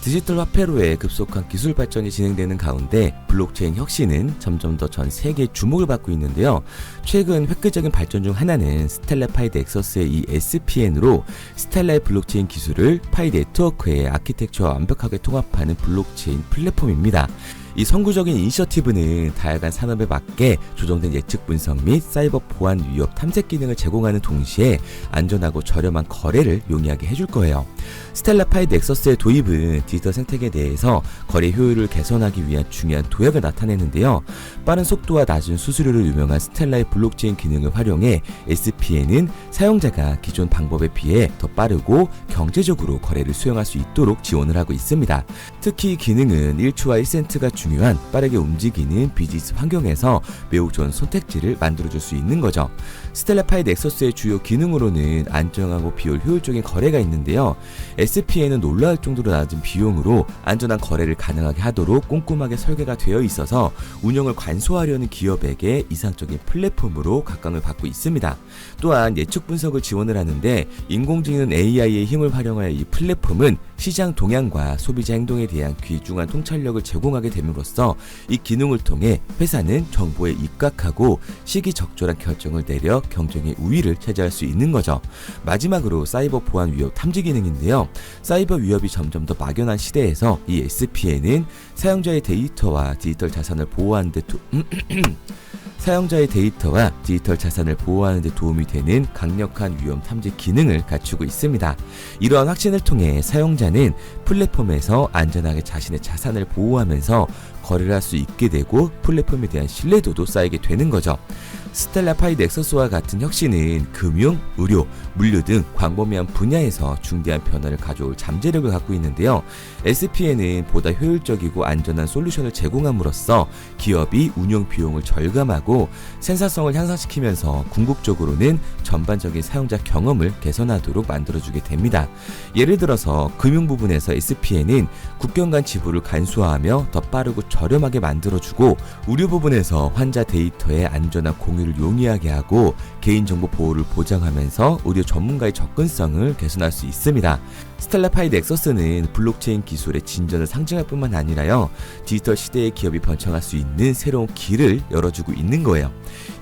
디지털 화폐로의 급속한 기술 발전이 진행되는 가운데 블록체인 혁신은 점점 더 전 세계의 주목을 받고 있는데요. 최근 획기적인 발전 중 하나는 스텔라 파이 넥서스의 이 SPN으로 스텔라의 블록체인 기술을 파이 네트워크의 아키텍처와 완벽하게 통합하는 블록체인 플랫폼입니다. 이 선구적인 이니셔티브는 다양한 산업에 맞게 조정된 예측 분석 및 사이버 보안 위협 탐색 기능을 제공하는 동시에 안전하고 저렴한 거래를 용이하게 해줄 거예요. 스텔라 파이 넥서스의 도입은 디지털 생태계 내에서 거래 효율을 개선하기 위한 중요한 도약을 나타내는데요. 빠른 속도와 낮은 수수료로 유명한 스텔라의 블록체인 기능을 활용해 SPN은 사용자가 기존 방법에 비해 더 빠르고 경제적으로 거래를 수행할 수 있도록 지원을 하고 있습니다. 특히 이 기능은 1초와 1센트가 중요한 빠르게 움직이는 비즈니스 환경에서 매우 좋은 선택지를 만들어줄 수 있는 거죠. 스텔라 파이 넥서스의 주요 기능으로는 안정하고 비효율 효율적인 거래가 있는데요. SPN은 놀라울 정도로 낮은 비용으로 안전한 거래를 가능하게 하도록 꼼꼼하게 설계가 되어 있어서 운영을 간소화하려는 기업에게 이상적인 플랫폼으로 각광을 받고 있습니다. 또한 예측 분석을 지원을 하는데 인공지능 AI의 힘을 활용하여 이 플랫폼은 시장 동향과 소비자 행동에 대한 귀중한 통찰력을 제공하게 됨으로써 이 기능을 통해 회사는 정보에 입각하고 시기적절한 결정을 내려 경쟁의 우위를 차지할 수 있는 거죠. 마지막으로 사이버 보안 위협 탐지 기능인데요. 사이버 위협이 점점 더 막연한 시대에서 이 SPN은 사용자의 데이터와 디지털 자산을 보호하는 데 보호하는 데 도움이 되는 강력한 위험 탐지 기능을 갖추고 있습니다. 이러한 확신을 통해 사용자는 플랫폼에서 안전하게 자신의 자산을 보호하면서 거래를 할 수 있게 되고 플랫폼에 대한 신뢰도도 쌓이게 되는 거죠. 스텔라 파이 넥서스와 같은 혁신은 금융, 의료, 물류 등 광범위한 분야에서 중대한 변화를 가져올 잠재력을 갖고 있는데요. SPN은 보다 효율적이고 안전한 솔루션을 제공함으로써 기업이 운영 비용을 절감하고 생산성을 향상시키면서 궁극적으로는 전반적인 사용자 경험을 개선하도록 만들어주게 됩니다. 예를 들어서 금융 부분에서 SPN은 국경 간 지불을 간소화하며 더 빠르고 저렴하게 만들어주고, 의료 부분에서 환자 데이터의 안전한 공유를 용이하게 하고 개인정보 보호를 보장하면서 의료 전문가의 접근성을 개선할 수 있습니다. 스텔라 파이 넥서스는 블록체인 기술의 진전을 상징할 뿐만 아니라요, 디지털 시대의 기업이 번창할 수 있는 새로운 길을 열어주고 있는 거예요.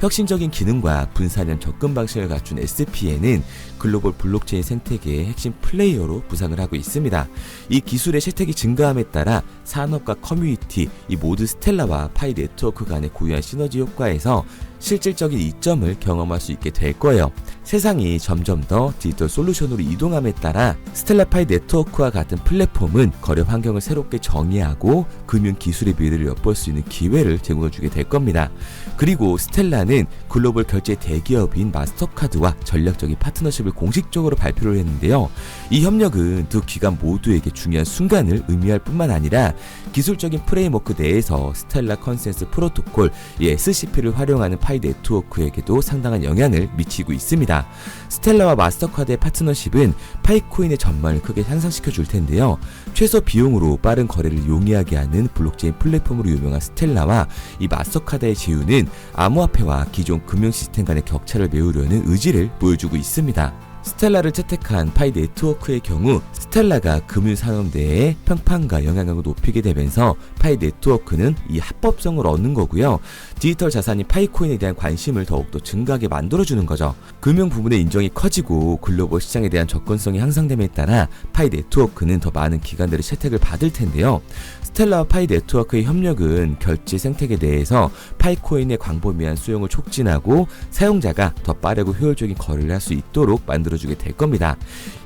혁신적인 기능과 분산형 접근 방식을 갖춘 SPN은 글로벌 블록체인 생태계의 핵심 플레이어로 부상을 하고 있습니다. 이 기술의 채택이 증가함에 따라 산업과 커뮤니티, 이 모두 스텔라와 파이 네트워크 간의 고유한 시너지 효과에서 실질적인 이점을 경험할 수 있게 될 거예요. 세상이 점점 더 디지털 솔루션으로 이동함에 따라 스텔라 파이 네트워크와 같은 플랫폼은 거래 환경을 새롭게 정의하고 금융 기술의 미래를 엿볼 수 있는 기회를 제공해주게 될 겁니다. 그리고 스텔라는 글로벌 결제 대기업인 마스터카드와 전략적인 파트너십을 공식적으로 발표를 했는데요. 이 협력은 두 기관 모두에게 중요한 순간을 의미할 뿐만 아니라 기술적인 프레임워크 내에서 스텔라 컨센스 프로토콜, 이 SCP를 활용하는 파이 네트워크에게도 상당한 영향을 미치고 있습니다. 스텔라와 마스터카드의 파트너십은 파이코인의 전망을 크게 향상시켜 줄 텐데요. 최소 비용으로 빠른 거래를 용이하게 하는 블록체인 플랫폼으로 유명한 스텔라와 이 마스터카드의 제휴는 암호화폐와 기존 금융 시스템 간의 격차를 메우려는 의지를 보여주고 있습니다. 스텔라를 채택한 파이 네트워크의 경우 스텔라가 금융산업 내의 평판과 영향력을 높이게 되면서 파이 네트워크는 이 합법성을 얻는 거고요. 디지털 자산인 파이코인에 대한 관심을 더욱더 증가하게 만들어주는 거죠. 금융 부분의 인정이 커지고 글로벌 시장에 대한 접근성이 향상됨에 따라 파이 네트워크는 더 많은 기관들의 채택을 받을 텐데요. 스텔라와 파이 네트워크의 협력은 결제 생태계 내에서 파이코인의 광범위한 수용을 촉진하고 사용자가 더 빠르고 효율적인 거래를 할 수 있도록 만들어주게 될 겁니다.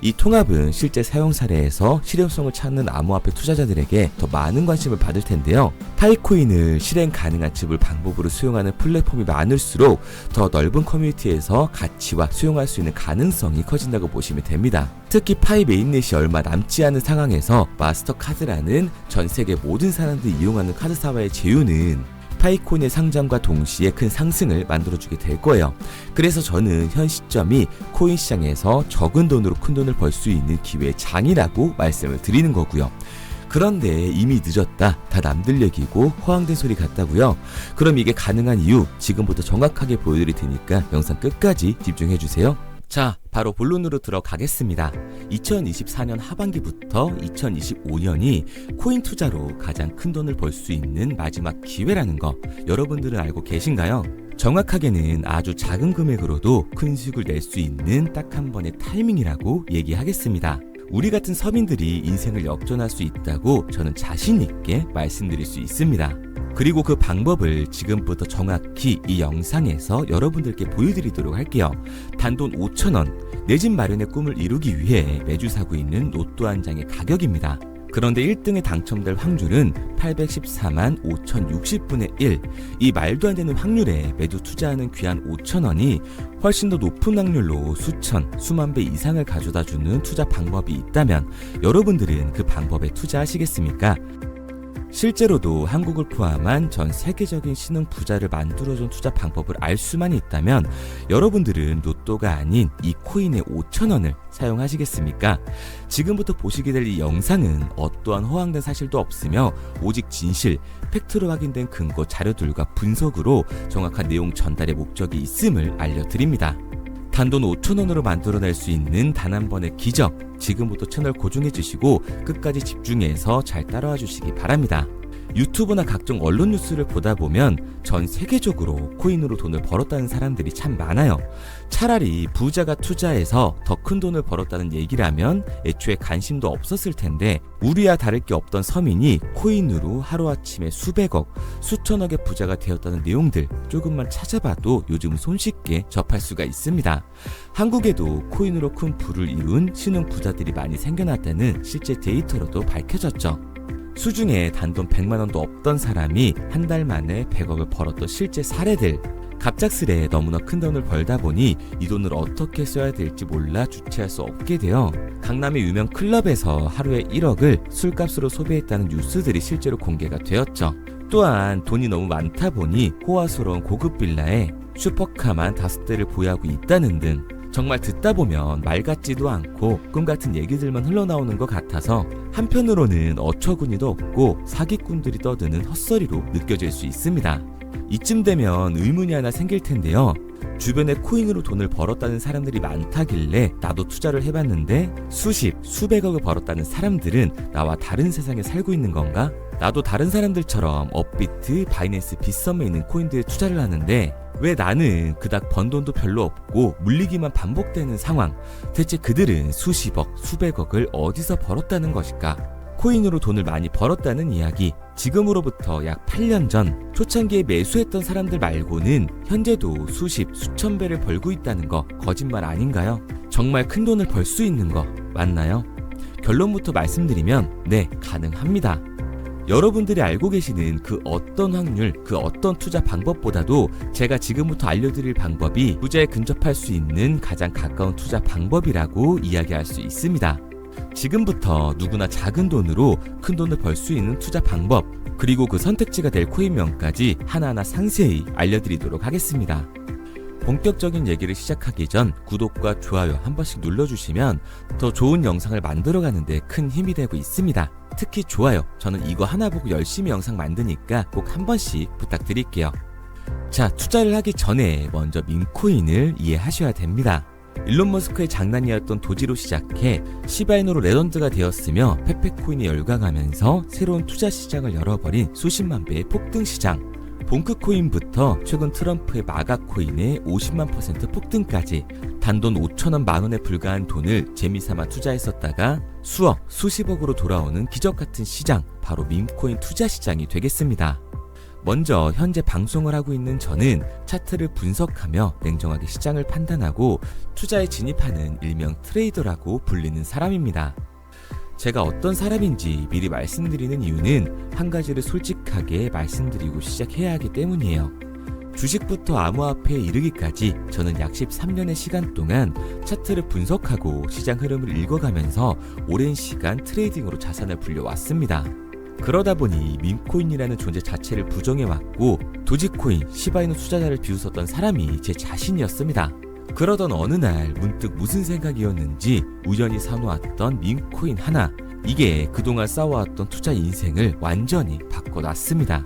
이 통합은 실제 사용 사례에서 실효성을 찾는 암호화폐 투자자들에게 더 많은 관심을 받을 텐데요. 파이코인을 실행 가능한 지불 방법으로 수용하는 플랫폼이 많을수록 더 넓은 커뮤니티에서 가치와 수용할 수 있는 가능성이 커진다고 보시면 됩니다. 특히 파이 메인넷이 얼마 남지 않은 상황에서 마스터카드라는 전 세계 모든 사람들이 이용하는 카드사와의 제휴는 파이코인의 상장과 동시에 큰 상승을 만들어주게 될 거예요. 그래서 저는 현 시점이 코인 시장에서 적은 돈으로 큰 돈을 벌 수 있는 기회의 장이라고 말씀을 드리는 거고요. 그런데 이미 늦었다, 다 남들 얘기고 허황된 소리 같다고요? 그럼 이게 가능한 이유 지금부터 정확하게 보여드릴 테니까 영상 끝까지 집중해주세요. 자, 바로 본론으로 들어가겠습니다. 2024년 하반기부터 2025년이 코인 투자로 가장 큰 돈을 벌 수 있는 마지막 기회라는 거 여러분들은 알고 계신가요? 정확하게는 아주 작은 금액으로도 큰 수익을 낼 수 있는 딱 한 번의 타이밍이라고 얘기하겠습니다. 우리 같은 서민들이 인생을 역전할 수 있다고 저는 자신 있게 말씀드릴 수 있습니다. 그리고 그 방법을 지금부터 정확히 이 영상에서 여러분들께 보여드리도록 할게요. 단돈 5,000원, 내 집 마련의 꿈을 이루기 위해 매주 사고 있는 로또 한 장의 가격입니다. 그런데 1등에 당첨될 확률은 814만 5060분의 1. 이 말도 안 되는 확률에 매주 투자하는 귀한 5,000원이 훨씬 더 높은 확률로 수천, 수만 배 이상을 가져다주는 투자 방법이 있다면 여러분들은 그 방법에 투자하시겠습니까? 실제로도 한국을 포함한 전 세계적인 신흥 부자를 만들어준 투자 방법을 알 수만 있다면 여러분들은 로또가 아닌 이 코인의 5,000원을 사용하시겠습니까? 지금부터 보시게 될 이 영상은 어떠한 허황된 사실도 없으며 오직 진실, 팩트로 확인된 근거 자료들과 분석으로 정확한 내용 전달의 목적이 있음을 알려드립니다. 단돈 5,000원으로 만들어낼 수 있는 단 한 번의 기적, 지금부터 채널 고정해 주시고 끝까지 집중해서 잘 따라와 주시기 바랍니다. 유튜브나 각종 언론 뉴스를 보다 보면 전 세계적으로 코인으로 돈을 벌었다는 사람들이 참 많아요. 차라리 부자가 투자해서 더 큰 돈을 벌었다는 얘기라면 애초에 관심도 없었을 텐데 우리와 다를 게 없던 서민이 코인으로 하루아침에 수백억, 수천억의 부자가 되었다는 내용들 조금만 찾아봐도 요즘 손쉽게 접할 수가 있습니다. 한국에도 코인으로 큰 부를 이룬 신흥 부자들이 많이 생겨났다는 실제 데이터로도 밝혀졌죠. 수중에 단돈 100만원도 없던 사람이 한 달 만에 100억을 벌었던 실제 사례들. 갑작스레 너무나 큰 돈을 벌다 보니 이 돈을 어떻게 써야 될지 몰라 주체할 수 없게 되어 강남의 유명 클럽에서 하루에 1억을 술값으로 소비했다는 뉴스들이 실제로 공개가 되었죠. 또한 돈이 너무 많다 보니 호화스러운 고급 빌라에 슈퍼카만 5대를 보유하고 있다는 등 정말 듣다 보면 말 같지도 않고 꿈 같은 얘기들만 흘러나오는 것 같아서 한편으로는 어처구니도 없고 사기꾼들이 떠드는 헛소리로 느껴질 수 있습니다. 이쯤 되면 의문이 하나 생길 텐데요. 주변에 코인으로 돈을 벌었다는 사람들이 많다길래 나도 투자를 해봤는데 수십, 수백억을 벌었다는 사람들은 나와 다른 세상에 살고 있는 건가? 나도 다른 사람들처럼 업비트, 바이낸스, 빗썸에 있는 코인들에 투자를 하는데 왜 나는 그닥 번 돈도 별로 없고 물리기만 반복되는 상황? 대체 그들은 수십억, 수백억을 어디서 벌었다는 것일까? 코인으로 돈을 많이 벌었다는 이야기, 지금으로부터 약 8년 전 초창기에 매수했던 사람들 말고는 현재도 수십, 수천 배를 벌고 있다는 거 거짓말 아닌가요? 정말 큰 돈을 벌 수 있는 거 맞나요? 결론부터 말씀드리면 네, 가능합니다. 여러분들이 알고 계시는 그 어떤 확률, 그 어떤 투자 방법보다도 제가 지금부터 알려드릴 방법이 부자에 근접할 수 있는 가장 가까운 투자 방법이라고 이야기할 수 있습니다. 지금부터 누구나 작은 돈으로 큰 돈을 벌 수 있는 투자 방법, 그리고 그 선택지가 될 코인명까지 하나하나 상세히 알려드리도록 하겠습니다. 본격적인 얘기를 시작하기 전 구독과 좋아요 한 번씩 눌러주시면 더 좋은 영상을 만들어가는 데 큰 힘이 되고 있습니다. 특히 좋아요, 저는 이거 하나 보고 열심히 영상 만드니까 꼭 한 번씩 부탁드릴게요. 자, 투자를 하기 전에 먼저 밈코인을 이해하셔야 됩니다. 일론 머스크의 장난이었던 도지로 시작해 시바이누로 레전드가 되었으며 페페코인이 열광하면서 새로운 투자 시장을 열어버린 수십만 배의 폭등 시장. 봉크코인부터 최근 트럼프의 마가코인의 50만% 폭등까지 단돈 5,000원 만원에 불과한 돈을 재미삼아 투자했었다가 수억, 수십억으로 돌아오는 기적같은 시장, 바로 밈코인 투자 시장이 되겠습니다. 먼저 현재 방송을 하고 있는 저는 차트를 분석하며 냉정하게 시장을 판단하고 투자에 진입하는 일명 트레이더라고 불리는 사람입니다. 제가 어떤 사람인지 미리 말씀드리는 이유는 한 가지를 솔직하게 말씀드리고 시작해야 하기 때문이에요. 주식부터 암호화폐에 이르기까지 저는 약 13년의 시간 동안 차트를 분석하고 시장 흐름을 읽어가면서 오랜 시간 트레이딩으로 자산을 불려왔습니다. 그러다 보니 밈코인이라는 존재 자체를 부정해왔고 도지코인, 시바이누 투자자를 비웃었던 사람이 제 자신이었습니다. 그러던 어느 날 문득 무슨 생각이었는지 우연히 사놓았던 밈코인 하나, 이게 그동안 쌓아왔던 투자 인생을 완전히 바꿔놨습니다.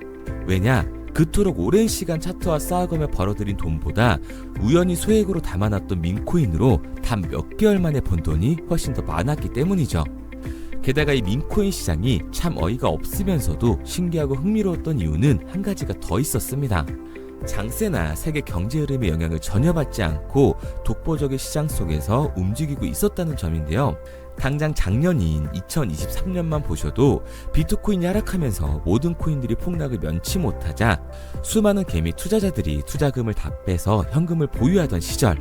왜냐? 그토록 오랜 시간 차트와 쌓아가며 벌어들인 돈보다 우연히 소액으로 담아놨던 민코인으로 단 몇 개월 만에 번 돈이 훨씬 더 많았기 때문이죠. 게다가 이 민코인 시장이 참 어이가 없으면서도 신기하고 흥미로웠던 이유는 한 가지가 더 있었습니다. 장세나 세계 경제 흐름의 영향을 전혀 받지 않고 독보적인 시장 속에서 움직이고 있었다는 점인데요. 당장 작년인 2023년만 보셔도 비트코인이 하락하면서 모든 코인들이 폭락을 면치 못하자 수많은 개미 투자자들이 투자금을 다 빼서 현금을 보유하던 시절,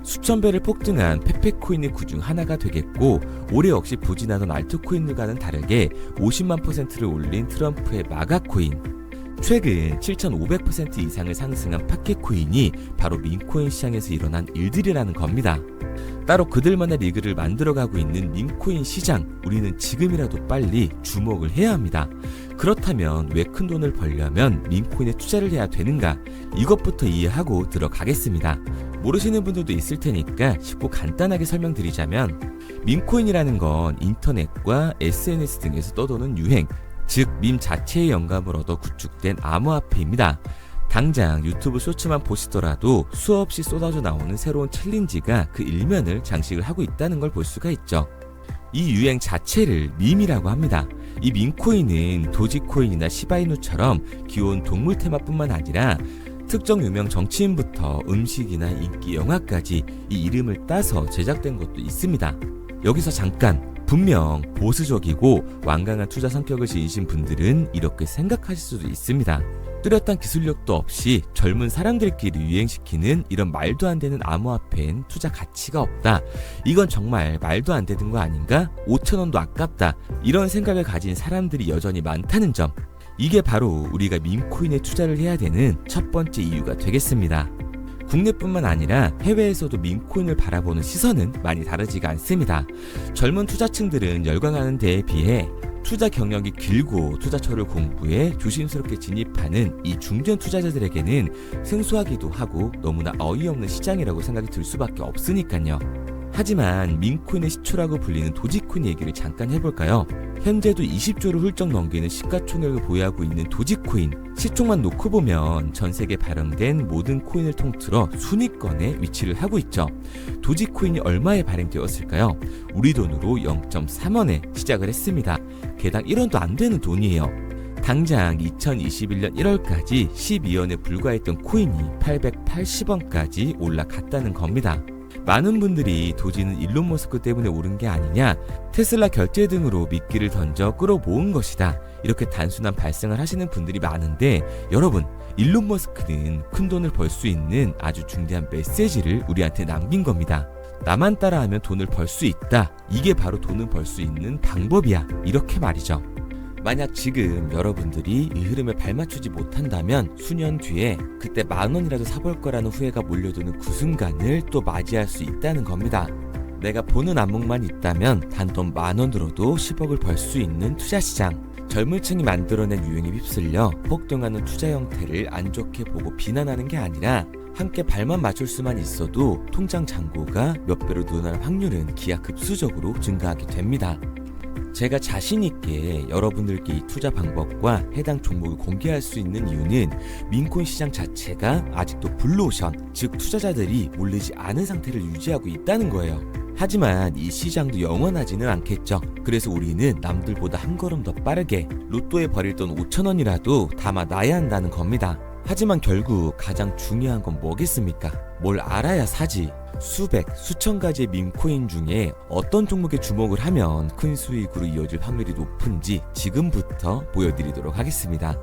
수천 배를 폭등한 페페코인이 그중 하나가 되겠고, 올해 역시 부진하던 알트코인들과는 다르게 50만 %를 올린 트럼프의 마가코인, 최근 7,500% 이상을 상승한 파켓코인이 바로 민코인 시장에서 일어난 일들이라는 겁니다. 따로 그들만의 리그를 만들어가고 있는 민코인 시장, 우리는 지금이라도 빨리 주목을 해야 합니다. 그렇다면 왜 큰 돈을 벌려면 민코인에 투자를 해야 되는가? 이것부터 이해하고 들어가겠습니다. 모르시는 분들도 있을 테니까 쉽고 간단하게 설명드리자면, 민코인이라는 건 인터넷과 SNS 등에서 떠도는 유행, 즉 밈 자체의 영감을 얻어 구축된 암호화폐입니다. 당장 유튜브 쇼츠만 보시더라도 수없이 쏟아져 나오는 새로운 챌린지가 그 일면을 장식을 하고 있다는 걸 볼 수가 있죠. 이 유행 자체를 밈이라고 합니다. 이 밈코인은 도지코인이나 시바이누처럼 귀여운 동물 테마뿐만 아니라 특정 유명 정치인부터 음식이나 인기 영화까지 이 이름을 따서 제작된 것도 있습니다. 여기서 잠깐, 분명 보수적이고 완강한 투자 성격을 지니신 분들은 이렇게 생각하실 수도 있습니다. 뚜렷한 기술력도 없이 젊은 사람들끼리 유행시키는 이런 말도 안 되는 암호화폐엔 투자 가치가 없다. 이건 정말 말도 안 되는 거 아닌가? 5,000원도 아깝다. 이런 생각을 가진 사람들이 여전히 많다는 점. 이게 바로 우리가 밈코인에 투자를 해야 되는 첫 번째 이유가 되겠습니다. 국내뿐만 아니라 해외에서도 밈코인을 바라보는 시선은 많이 다르지가 않습니다. 젊은 투자층들은 열광하는 데에 비해 투자 경력이 길고 투자처를 공부해 조심스럽게 진입하는 이 중견 투자자들에게는 생소하기도 하고 너무나 어이없는 시장이라고 생각이 들 수밖에 없으니까요. 하지만 밈코인의 시초라고 불리는 도지코인 얘기를 잠깐 해볼까요? 현재도 20조를 훌쩍 넘기는 시가총액을 보유하고 있는 도지코인, 시총만 놓고 보면 전 세계에 발행된 모든 코인을 통틀어 순위권에 위치를 하고 있죠. 도지코인이 얼마에 발행되었을까요? 우리 돈으로 0.3원에 시작을 했습니다. 개당 1원도 안 되는 돈이에요. 당장 2021년 1월까지 12원에 불과했던 코인이 880원까지 올라갔다는 겁니다. 많은 분들이 도지는 일론 머스크 때문에 오른 게 아니냐, 테슬라 결제 등으로 미끼를 던져 끌어모은 것이다, 이렇게 단순한 발생을 하시는 분들이 많은데, 여러분, 일론 머스크는 큰 돈을 벌 수 있는 아주 중대한 메시지를 우리한테 남긴 겁니다. 나만 따라하면 돈을 벌 수 있다. 이게 바로 돈을 벌 수 있는 방법이야. 이렇게 말이죠. 만약 지금 여러분들이 이 흐름에 발맞추지 못한다면 수년 뒤에 그때 10,000원이라도 사볼 거라는 후회가 몰려드는 그 순간을 또 맞이할 수 있다는 겁니다. 내가 보는 안목만 있다면 단돈 10,000원으로도 10억을 벌 수 있는 투자시장. 젊은 층이 만들어낸 유행에 휩쓸려 폭등하는 투자 형태를 안 좋게 보고 비난하는 게 아니라, 함께 발만 맞출 수만 있어도 통장 잔고가 몇 배로 늘어날 확률은 기하급수적으로 증가하게 됩니다. 제가 자신있게 여러분들께 이 투자 방법과 해당 종목을 공개할 수 있는 이유는 민코인 시장 자체가 아직도 블루오션, 즉 투자자들이 몰리지 않은 상태를 유지하고 있다는 거예요. 하지만 이 시장도 영원하지는 않겠죠. 그래서 우리는 남들보다 한 걸음 더 빠르게 로또에 버릴 돈 5,000원이라도 담아놔야 한다는 겁니다. 하지만 결국 가장 중요한 건 뭐겠습니까? 뭘 알아야 사지. 수백, 수천 가지의 밈코인 중에 어떤 종목에 주목을 하면 큰 수익으로 이어질 확률이 높은지 지금부터 보여드리도록 하겠습니다.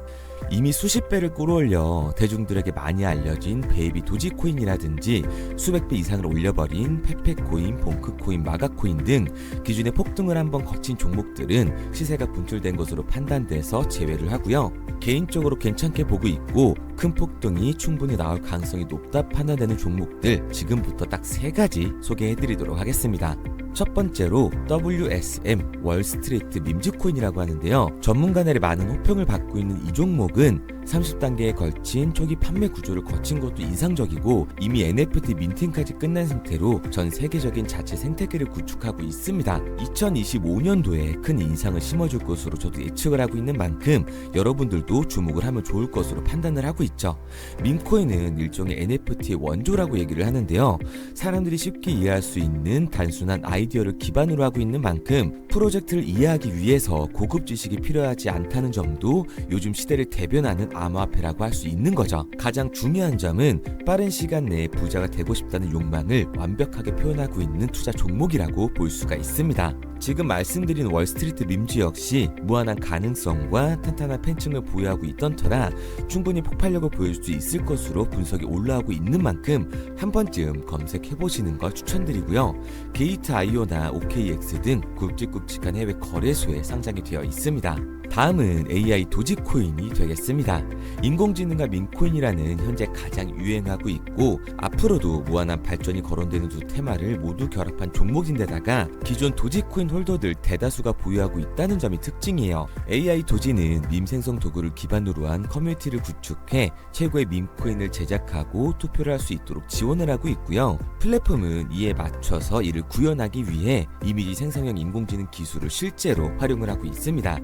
이미 수십 배를 끌어올려 대중들에게 많이 알려진 베이비 도지코인이라든지 수백 배 이상을 올려버린 페페코인, 봉크코인, 마가코인 등 기존의 폭등을 한번 거친 종목들은 시세가 분출된 것으로 판단돼서 제외를 하고요. 개인적으로 괜찮게 보고 있고 큰 폭등이 충분히 나올 가능성이 높다 판단되는 종목들 지금부터 딱 3가지 소개해드리도록 하겠습니다. 첫 번째로 WSM 월스트리트 밈즈코인이라고 하는데요. 전문가들의 많은 호평을 받고 있는 이 종목은 30단계에 걸친 초기 판매 구조를 거친 것도 인상적이고 이미 NFT 민팅까지 끝난 상태로 전 세계적인 자체 생태계를 구축하고 있습니다. 2025년도에 큰 인상을 심어줄 것으로 저도 예측을 하고 있는 만큼 여러분들도 주목을 하면 좋을 것으로 판단을 하고 있죠. 민코인은 일종의 NFT의 원조라고 얘기를 하는데요. 사람들이 쉽게 이해할 수 있는 단순한 아이디어를 기반으로 하고 있는 만큼 프로젝트를 이해하기 위해서 고급 지식이 필요하지 않다는 점도 요즘 시대를 대변하는 암호화폐라고 할 수 있는 거죠. 가장 중요한 점은 빠른 시간 내에 부자가 되고 싶다는 욕망을 완벽하게 표현하고 있는 투자 종목이라고 볼 수가 있습니다. 지금 말씀드린 월스트리트 밈즈 역시 무한한 가능성과 탄탄한 팬층을 보유하고 있던 터라 충분히 폭발력을 보여줄 수 있을 것으로 분석이 올라오고 있는 만큼 한 번쯤 검색해보시는 걸 추천드리고요. 게이트.io나 OKX 등 굵직굵직한 해외 거래소에 상장이 되어 있습니다. 다음은 AI 도지코인이 되겠습니다. 인공지능과 민코인이라는 현재 가장 유행하고 있고 앞으로도 무한한 발전이 거론되는 두 테마를 모두 결합한 종목인데다가 기존 도지코인 홀더들 대다수가 보유하고 있다는 점이 특징이에요. AI 도지는 밈 생성 도구를 기반으로 한 커뮤니티를 구축해 최고의 밈코인을 제작하고 투표를 할 수 있도록 지원을 하고 있고요. 플랫폼은 이에 맞춰서 이를 구현하기 위해 이미지 생성형 인공지능 기술을 실제로 활용을 하고 있습니다.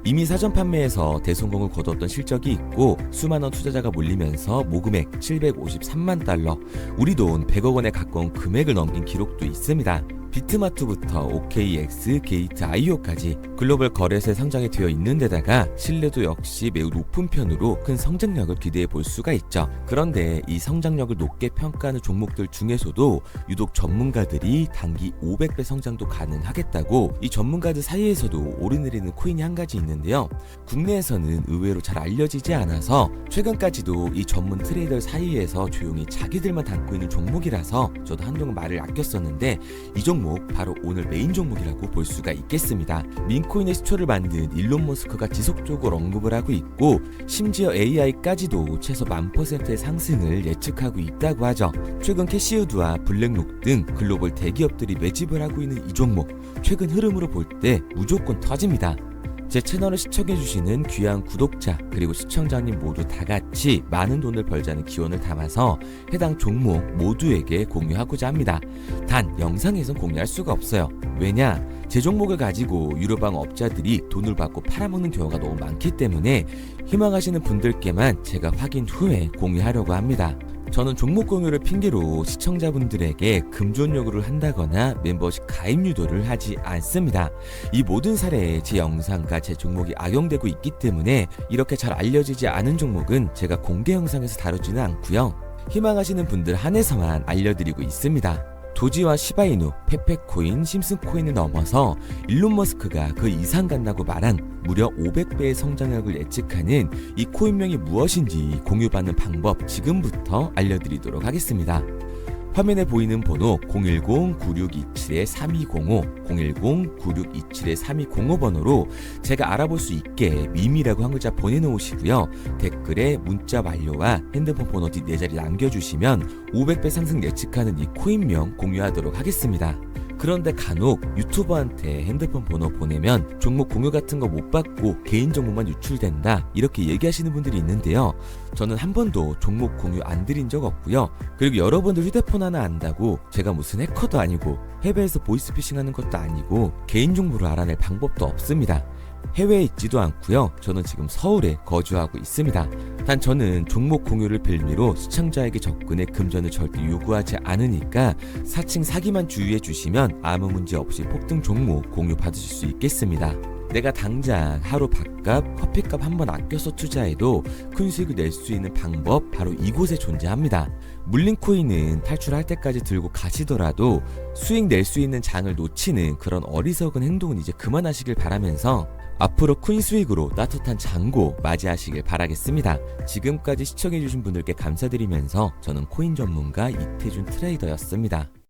이미 사전 판매에서 대성공을 거뒀던 실적이 있고 수많은 투자자가 몰리면서 모금액 753만 달러, 우리 돈 100억 원에 가까운 금액을 넘긴 기록도 있습니다. 비트마트부터 OKX, 게이트.io까지 글로벌 거래소에 상장이 되어 있는 데다가 신뢰도 역시 매우 높은 편으로 큰 성장력을 기대해 볼 수가 있죠. 그런데 이 성장력을 높게 평가하는 종목들 중에서도 유독 전문가들이 단기 500배 성장도 가능하겠다고 이 전문가들 사이에서도 오르내리는 코인이 한 가지 있는데요. 국내에서는 의외로 잘 알려지지 않아서 최근까지도 이 전문 트레이더 사이에서 조용히 자기들만 담고 있는 종목이라서 저도 한동안 말을 아꼈었는데 이 종목 바로 오늘 메인 종목이라고 볼 수가 있겠습니다. 민코인의 시초를 만든 일론 머스크가 지속적으로 언급을 하고 있고 심지어 AI까지도 최소 1000%의 상승을 예측하고 있다고 하죠. 최근 캐시우드와 블랙록 등 글로벌 대기업들이 매집을 하고 있는 이 종목 최근 흐름으로 볼 때 무조건 터집니다. 제 채널을 시청해주시는 귀한 구독자 그리고 시청자님 모두 다같이 많은 돈을 벌자는 기원을 담아서 해당 종목 모두에게 공유하고자 합니다. 단 영상에선 공유할 수가 없어요. 왜냐? 제 종목을 가지고 유료방 업자들이 돈을 받고 팔아먹는 경우가 너무 많기 때문에 희망하시는 분들께만 제가 확인 후에 공유하려고 합니다. 저는 종목 공유를 핑계로 시청자분들에게 금전 요구를 한다거나 멤버십 가입 유도를 하지 않습니다. 이 모든 사례에 제 영상과 제 종목이 악용되고 있기 때문에 이렇게 잘 알려지지 않은 종목은 제가 공개 영상에서 다루지는 않고요. 희망하시는 분들 한해서만 알려드리고 있습니다. 도지와 시바이누, 페페코인, 심슨코인을 넘어서 일론 머스크가 그 이상 간다고 말한 무려 500배의 성장력을 예측하는 이 코인명이 무엇인지 공유받는 방법 지금부터 알려드리도록 하겠습니다. 화면에 보이는 번호 010-9627-3205, 010-9627-3205 번호로 제가 알아볼 수 있게 밈이라고 한 글자 보내놓으시고요. 댓글에 문자 완료와 핸드폰 번호 뒷 4자리 남겨주시면 500배 상승 예측하는 이 코인명 공유하도록 하겠습니다. 그런데 간혹 유튜버한테 핸드폰 번호 보내면 종목 공유 같은 거 못 받고 개인정보만 유출된다 이렇게 얘기하시는 분들이 있는데요. 저는 한 번도 종목 공유 안 드린 적 없고요. 그리고 여러분들 휴대폰 하나 안다고 제가 무슨 해커도 아니고 해외에서 보이스피싱 하는 것도 아니고 개인정보를 알아낼 방법도 없습니다. 해외에 있지도 않고요. 저는 지금 서울에 거주하고 있습니다. 단 저는 종목 공유를 빌미로 시청자에게 접근의 금전을 절대 요구하지 않으니까 사칭 사기만 주의해 주시면 아무 문제 없이 폭등 종목 공유 받으실 수 있겠습니다. 내가 당장 하루 밥값, 커피값 한번 아껴서 투자해도 큰 수익을 낼 수 있는 방법 바로 이곳에 존재합니다. 물린 코인은 탈출할 때까지 들고 가시더라도 수익 낼 수 있는 장을 놓치는 그런 어리석은 행동은 이제 그만하시길 바라면서 앞으로 큰 수익으로 따뜻한 장고 맞이하시길 바라겠습니다. 지금까지 시청해주신 분들께 감사드리면서 저는 코인 전문가 이태준 트레이더였습니다.